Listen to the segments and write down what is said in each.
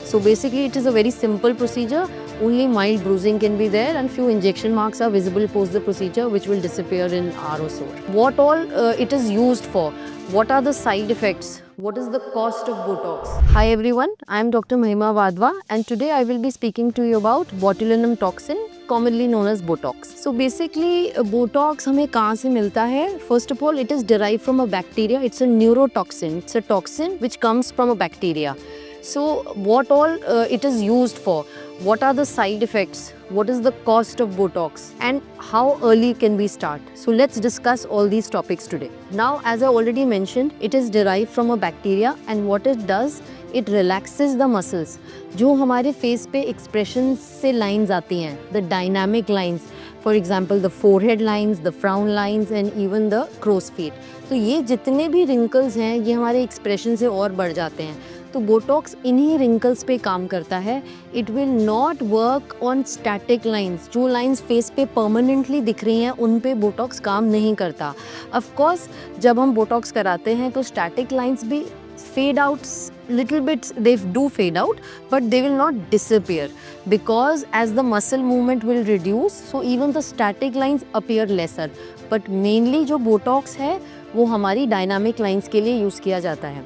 So basically it is a very simple procedure. Only mild bruising can be there and few injection marks are visible post the procedure, which will disappear in hour or so. What all it is used for? What are the side effects? What is the cost of Botox? Hi everyone, I am Dr. Mahima Vadva and today I will be speaking to you about botulinum toxin, commonly known as Botox. So basically Botox हमें कहाँ से मिलता है? First of all, it is derived from a bacteria. It's a neurotoxin. It's a toxin which comes from a bacteria. So what all it is used for? What are the side effects? What is the cost of Botox? And how early can we start? So let's discuss all these topics today. Now, as I already mentioned, it is derived from a bacteria and what it does, it relaxes the muscles. जो हमारे face पे expressions से lines आती हैं, the dynamic lines, for example the forehead lines, the frown lines and even the crow's feet. तो ये जितने भी wrinkles हैं, ये हमारे expression से और बढ़ जाते हैं. तो बोटॉक्स इन्हीं रिंकल्स पे काम करता है. It will not work on static lines. जो लाइंस फेस पे परमानेंटली दिख रही हैं उन पे बोटॉक्स काम नहीं करता. ऑफ कोर्स जब हम बोटॉक्स कराते हैं तो स्टैटिक लाइंस भी fade out little bit, they do fade out, but they will not disappear because as the muscle movement will reduce, so even the static lines appear lesser. But mainly जो Botox है वो हमारी dynamic lines के लिए use किया जाता है.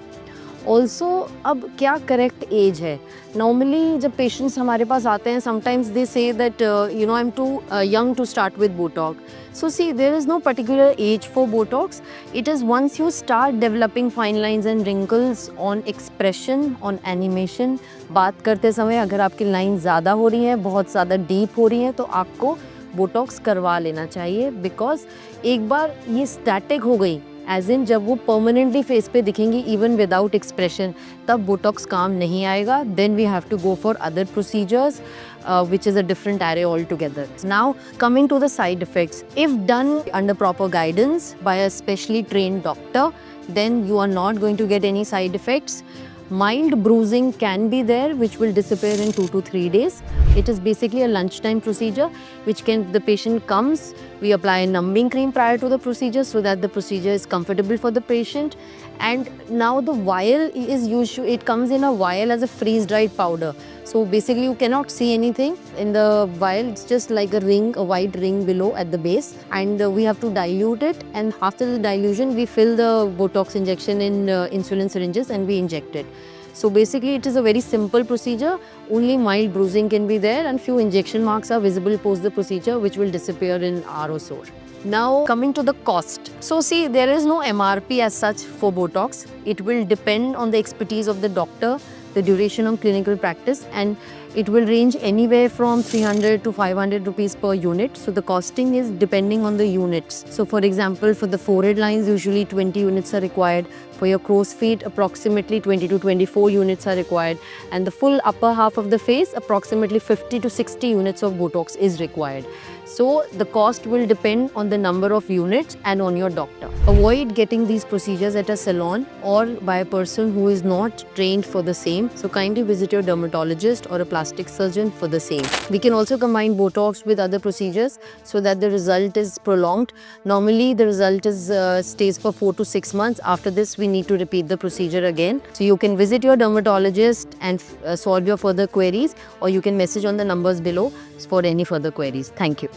Also अब क्या करेक्ट एज है? नॉर्मली जब पेशेंट्स हमारे पास आते हैं sometimes they say that I am too young to start with Botox. So see, there is no particular age for Botox. It is once you start developing fine lines and wrinkles on expression, on animation. बात करते समय अगर आपकी line ज़्यादा हो रही हैं, बहुत ज़्यादा डीप हो रही हैं तो आपको बोटॉक्स करवा लेना चाहिए. बिकॉज एक बार ये स्टैटिक हो गई, एज इन जब वो परमानेंटली फेस पे दिखेंगी इवन विदाउट एक्सप्रेशन, तब बोटॉक्स काम नहीं आएगा. Then we have to go for other procedures which is a different array altogether. Now coming to the side effects, if done under proper guidance by a specially trained doctor, then you are not going to get any side effects. Mild bruising can be there which will disappear in 2 to 3 days. It is basically a lunchtime procedure which can, the patient comes, we apply a numbing cream prior to the procedure so that the procedure is comfortable for the patient. And now the vial is usually, it comes in a vial as a freeze dried powder. So basically you cannot see anything in the vial. It's just like a ring, a white ring below at the base, and we have to dilute it, and after the dilution we fill the Botox injection in insulin syringes and we inject it. So basically it is a very simple procedure. Only mild bruising can be there and few injection marks are visible post the procedure which will disappear in an hour or so. Now coming to the cost. So see, there is no MRP as such for Botox. It will depend on the expertise of the doctor, the duration of clinical practice, and it will range anywhere from 300 to 500 rupees per unit. So the costing is depending on the units. So for example, for the forehead lines, usually 20 units are required. For your crow's feet, approximately 20 to 24 units are required. And the full upper half of the face, approximately 50 to 60 units of Botox is required. So the cost will depend on the number of units and on your doctor. Avoid getting these procedures at a salon or by a person who is not trained for the same. So kindly visit your dermatologist or a plastic surgeon for the same. We can also combine Botox with other procedures so that the result is prolonged. Normally the result is stays for 4 to 6 months. After this we need to repeat the procedure again. So you can visit your dermatologist and solve your further queries, or you can message on the numbers below for any further queries. Thank you.